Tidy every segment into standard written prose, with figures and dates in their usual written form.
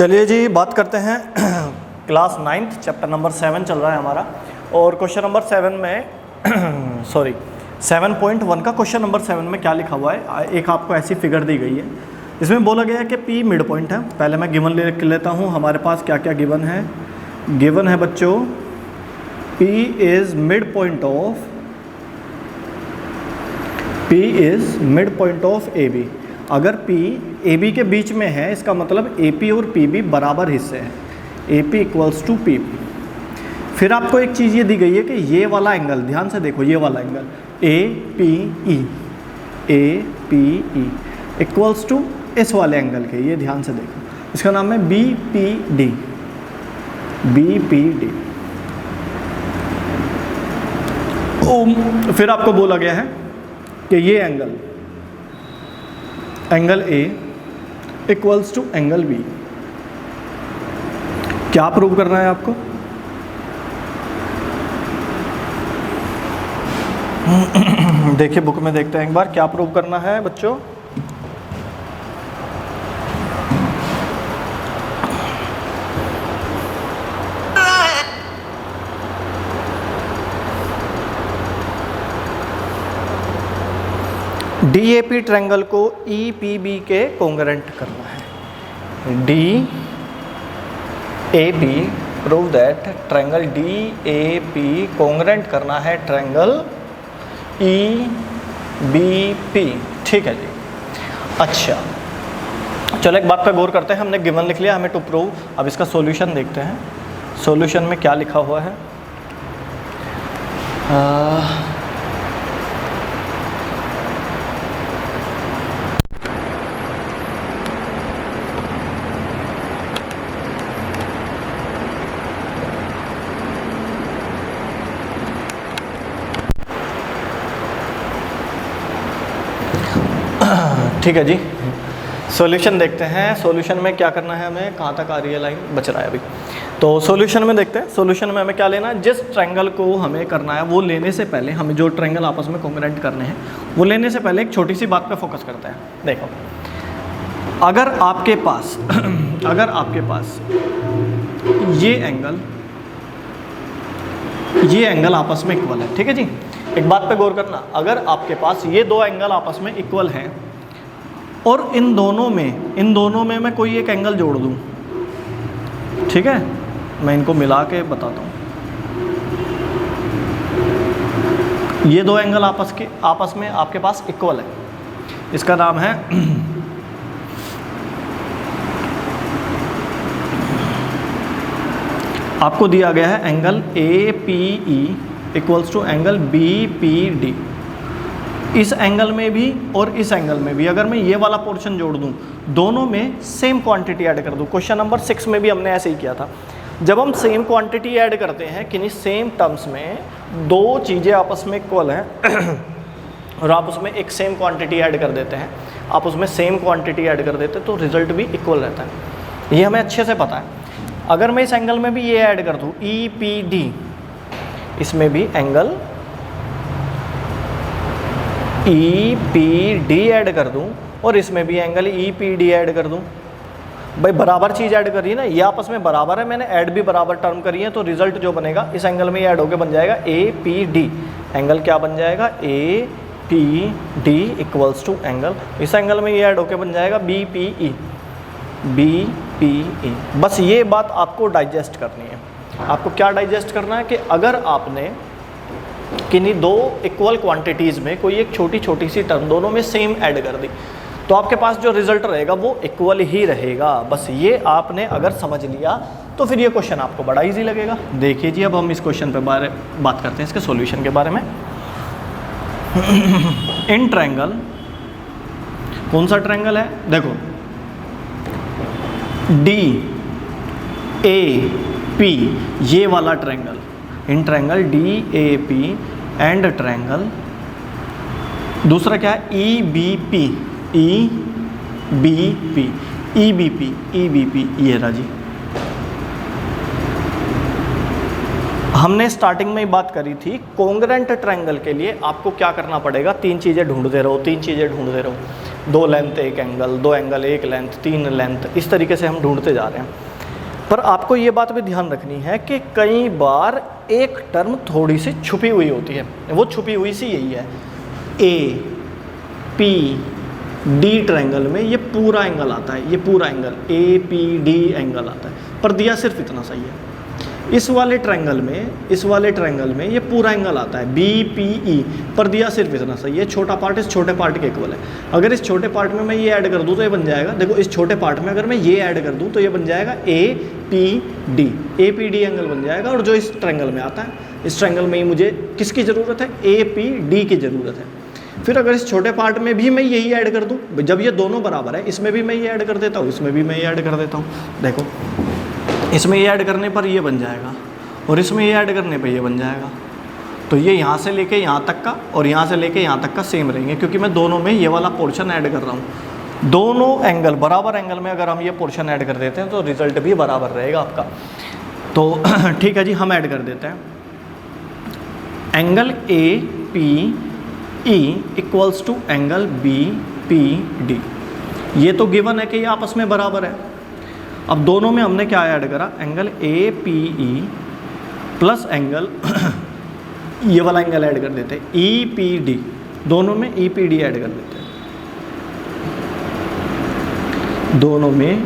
चलिए जी बात करते हैं क्लास 9th चैप्टर नंबर 7 चल रहा है हमारा। और क्वेश्चन नंबर 7 में सॉरी 7.1 का क्वेश्चन नंबर 7 में क्या लिखा हुआ है, एक आपको ऐसी फिगर दी गई है। इसमें बोला गया है कि P मिड पॉइंट है। पहले मैं गिवन लिख लेता हूँ, हमारे पास क्या क्या गिवन है। गिवन है बच्चों P is mid point of AB। अगर P AB के बीच में है इसका मतलब AP और PB बराबर हिस्से हैं, AP इक्वल्स टू PB। फिर आपको एक चीज़ ये दी गई है कि ये वाला एंगल, ध्यान से देखो, ये वाला एंगल APE इक्वल्स टू इस वाले एंगल के, ये ध्यान से देखो, इसका नाम है BPD। फिर आपको बोला गया है कि ये angle A equals to angle B। क्या प्रूव करना है आपको? देखिए बुक में देखते हैं एक बार क्या प्रूव करना है बच्चों। DAP ट्रायंगल को EPB के कोंग्रेंट करना है। DAP prove that triangle DAP कोंग्रेंट करना है ट्रायंगल EBP। ठीक है जी। अच्छा चलो एक बात पे गौर करते हैं, हमने गिवन लिख लिया, हमें टू प्रूव। अब इसका सॉल्यूशन देखते हैं, सॉल्यूशन में क्या लिखा हुआ है। ठीक है जी, सॉल्यूशन देखते हैं। सॉल्यूशन में क्या करना है हमें, कहाँ तक आ रही है लाइन, बच रहा है अभी। तो सॉल्यूशन में देखते हैं, सॉल्यूशन में हमें क्या लेना है, जिस ट्रायंगल को हमें करना है वो लेने से पहले, हमें जो ट्रायंगल आपस में कोंग्रेंट करने हैं वो लेने से पहले एक छोटी सी बात पे फोकस करते हैं। देखो अगर आपके पास ये एंगल आपस में इक्वल है, ठीक है जी। एक बात पे गौर करना, अगर आपके पास ये दो एंगल आपस में इक्वल हैं और इन दोनों में मैं कोई एक एंगल जोड़ दूं, ठीक है, मैं इनको मिला के बताता हूं। ये दो एंगल आपस में आपके पास इक्वल है, इसका नाम है आपको दिया गया है angle APE equals to angle BPD। इस एंगल में भी और इस एंगल में भी अगर मैं ये वाला पोर्शन जोड़ दूं, दोनों में सेम क्वांटिटी ऐड कर दूं। क्वेश्चन नंबर 6 में भी हमने ऐसे ही किया था। जब हम सेम क्वांटिटी ऐड करते हैं किन्हीं सेम टर्म्स में, दो चीज़ें आपस में इक्वल हैं और आप उसमें एक सेम क्वांटिटी ऐड कर देते हैं, तो रिजल्ट भी इक्वल रहता है। ये हमें अच्छे से पता है। अगर मैं इस एंगल में भी ये ऐड कर दूं EPD, इसमें भी एंगल EPD ऐड कर दूं और इसमें भी एंगल EPD ऐड कर दूं, भाई बराबर चीज़ ऐड करी है ना, ये आपस में बराबर है, मैंने ऐड भी बराबर टर्म करी है, तो रिजल्ट जो बनेगा इस एंगल में ऐड होकर बन जाएगा APD। एंगल क्या बन जाएगा, APD इक्वल्स टू एंगल, इस एंगल में ये ऐड होकर बन जाएगा BPE। बस ये बात आपको डाइजेस्ट करनी है। आपको क्या डाइजेस्ट करना है कि अगर आपने किन्हीं दो इक्वल क्वांटिटीज़ में कोई एक छोटी सी टर्म दोनों में सेम ऐड कर दी, तो आपके पास जो रिजल्ट रहेगा वो इक्वल ही रहेगा। बस ये आपने अगर समझ लिया तो फिर ये क्वेश्चन आपको बड़ा इजी लगेगा। देखिए जी, अब हम इस क्वेश्चन पे बात करते हैं, इसके सॉल्यूशन के बारे में। इन ट्रायंगल, कौन सा ट्रायंगल है, देखो DAP, ये वाला triangle, in triangle DAP and triangle, दूसरा क्या है EBP, ये रहा जी। हमने स्टार्टिंग में ही बात करी थी, कोंग्रेंट ट्रायंगल के लिए आपको क्या करना पड़ेगा, तीन चीज़ें ढूंढते रहो। 2 लेंथ एक एंगल, 2 एंगल एक लेंथ, 3 लेंथ, इस तरीके से हम ढूंढते जा रहे हैं। पर आपको ये बात भी ध्यान रखनी है कि कई बार एक टर्म थोड़ी सी छुपी हुई होती है। वो छुपी हुई सी यही है, ए पी डी ट्रायंगल में ये पूरा एंगल आता है, ये पूरा angle A P D angle आता है, पर दिया सिर्फ इतना सही है। इस वाले ट्रायंगल में ये पूरा एंगल आता है बी पी ई, पर दिया सिर्फ इतना सही है। छोटा पार्ट इस छोटे पार्ट के इक्वल है। अगर इस छोटे पार्ट में मैं ये ऐड कर दूं तो ये बन जाएगा, देखो इस छोटे पार्ट में अगर मैं ये ऐड कर दूं तो ये बन जाएगा ए P D, A P D angle बन जाएगा। और जो इस ट्रायंगल में आता है, इस ट्रायंगल में ही मुझे किसकी ज़रूरत है, ए पी डी की ज़रूरत है। फिर अगर इस छोटे पार्ट में भी मैं यही ऐड कर दूं, जब ये दोनों बराबर है, इसमें भी मैं ये ऐड कर देता हूँ, इसमें भी मैं ये ऐड कर देता हूँ। देखो इसमें ये ऐड करने पर ये बन जाएगा और इसमें ये ऐड करने पर ये बन जाएगा। तो ये यहाँ से लेके यहाँ तक का और यहाँ से लेके यहाँ तक का सेम रहेंगे, क्योंकि मैं दोनों में ये वाला पोर्शन ऐड कर रहा हूँ। दोनों एंगल बराबर एंगल में अगर हम ये पोर्शन ऐड कर देते हैं तो रिजल्ट भी बराबर रहेगा आपका। तो ठीक है जी, हम ऐड कर देते हैं। Angle A P E equals to angle B P D, ये तो गिवन है कि ये आपस में बराबर है। अब दोनों में हमने क्या ऐड करा, angle A P E plus angle ये वाला एंगल ऐड कर देते हैं ई पी डी, दोनों में ई पी डी ऐड कर देते हैं, दोनों में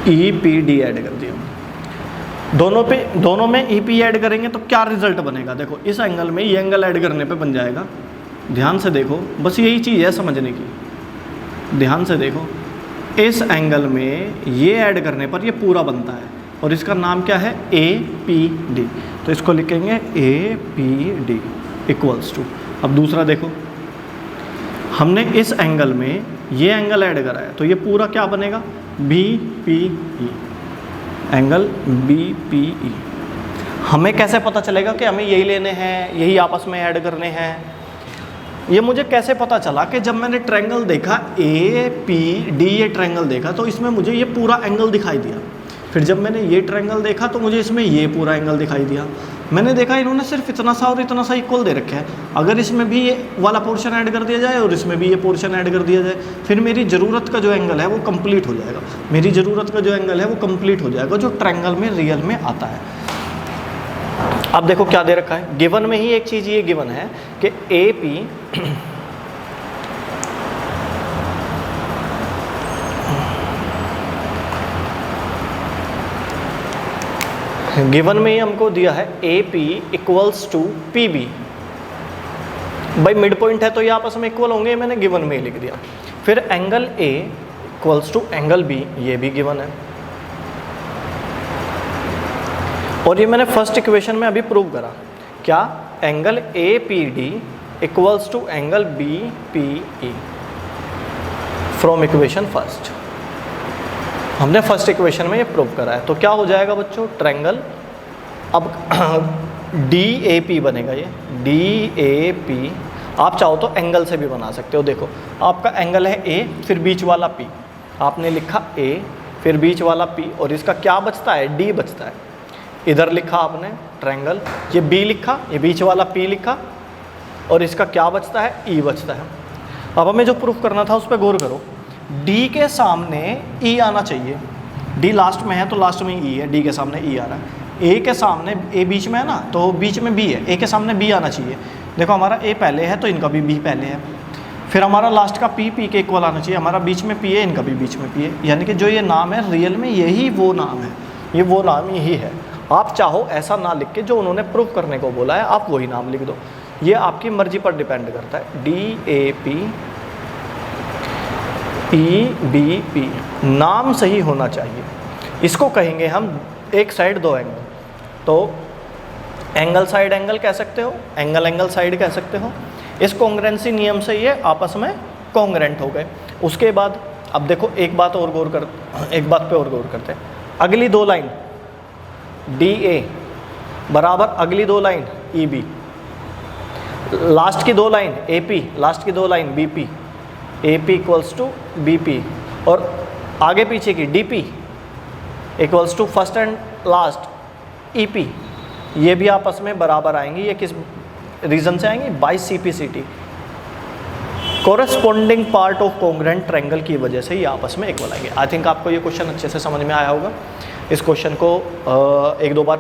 ई पी डी ऐड कर दिया। दोनों में ई पी ऐड करेंगे तो क्या रिजल्ट बनेगा, देखो इस एंगल में ये एंगल ऐड करने पे बन जाएगा। ध्यान से देखो, बस यही चीज़ है समझने की, ध्यान से देखो। इस एंगल में ये ऐड करने पर ये पूरा बनता है और इसका नाम क्या है, ए पी डी। तो इसको लिखेंगे A P D equals to, अब दूसरा देखो, हमने इस एंगल में ये एंगल ऐड करा है तो ये पूरा क्या बनेगा, B P E, angle B P E. हमें कैसे पता चलेगा कि हमें यही लेने हैं, यही आपस में ऐड करने हैं? ये मुझे कैसे पता चला कि जब मैंने ट्रायंगल देखा ए पी डी, ये ट्रायंगल देखा तो इसमें मुझे ये पूरा एंगल दिखाई दिया। फिर जब मैंने ये ट्रायंगल देखा तो मुझे इसमें ये पूरा एंगल दिखाई दिया। मैंने देखा इन्होंने सिर्फ इतना सा और इतना सा इक्वल दे रखा है, अगर इसमें भी ये वाला पोर्शन ऐड कर दिया जाए और इसमें भी ये पोर्शन ऐड कर दिया जाए, फिर मेरी ज़रूरत का जो एंगल है वो कंप्लीट हो जाएगा। मेरी ज़रूरत का जो एंगल है वो कंप्लीट हो जाएगा जो ट्रायंगल में रियल में आता है। अब देखो क्या दे रखा है, गिवन में ही एक चीज़ ये गिवन है कि ए पी गिवन में ही हमको दिया है A P equals to P B. भाई मिड पॉइंट है तो ये आपस में इक्वल होंगे, मैंने गिवन में ही लिख दिया। फिर angle A equals to angle B, ये भी गिवन है। और ये मैंने फर्स्ट इक्वेशन में अभी प्रूव करा, क्या, angle A P D equals to angle B P E from equation first. हमने फर्स्ट इक्वेशन में ये प्रूव करा है। तो क्या हो जाएगा बच्चों, ट्रायंगल, अब डी ए पी बनेगा, ये डी ए पी। आप चाहो तो एंगल से भी बना सकते हो। देखो आपका एंगल है ए, फिर बीच वाला पी, आपने लिखा ए फिर बीच वाला पी, और इसका क्या बचता है, डी बचता है। इधर लिखा आपने ट्रायंगल, ये बी लिखा, ये बीच वाला पी लिखा, और इसका क्या बचता है, ई बचता है। अब हमें जो प्रूफ करना था उस पर गौर करो। डी के सामने ई आना चाहिए, डी लास्ट में है तो लास्ट में ई है, डी के सामने ई आ रहा है। ए के सामने, ए बीच में है ना तो बीच में बी है, ए के सामने बी आना चाहिए। देखो हमारा ए पहले है तो इनका भी बी पहले है। फिर हमारा लास्ट का पी के इक्वल आना चाहिए, हमारा बीच में पी है, इनका भी बीच में पी है। यानी कि जो ये नाम है रियल में यही वो नाम है, ये वो नाम यही है। आप चाहो ऐसा ना लिख के जो उन्होंने प्रूफ करने को बोला है आप वही नाम लिख दो, ये आपकी मर्जी पर डिपेंड करता है। D A P E B P, नाम सही होना चाहिए। इसको कहेंगे हम एक साइड दो एंगल, तो एंगल साइड एंगल कह सकते हो, एंगल एंगल साइड कह सकते हो। इस कॉन्ग्रुएंसी नियम से ये आपस में कॉन्ग्रुएंट हो गए। उसके बाद अब देखो एक बात पे और गौर करते हैं। अगली दो लाइन डी ए बराबर अगली दो लाइन ई बी, लास्ट की दो लाइन ए पी, लास्ट की दो line B P, A P equals to B P, और आगे पीछे की D P equals to first and last E P, ये भी आपस में बराबर आएंगी। ये किस रीज़न से आएंगी, by C P C T. Corresponding part of congruent triangle की वजह से ये आपस में इक्वल आएंगे। आई थिंक आपको ये क्वेश्चन अच्छे से समझ में आया होगा। इस क्वेश्चन को एक दो बार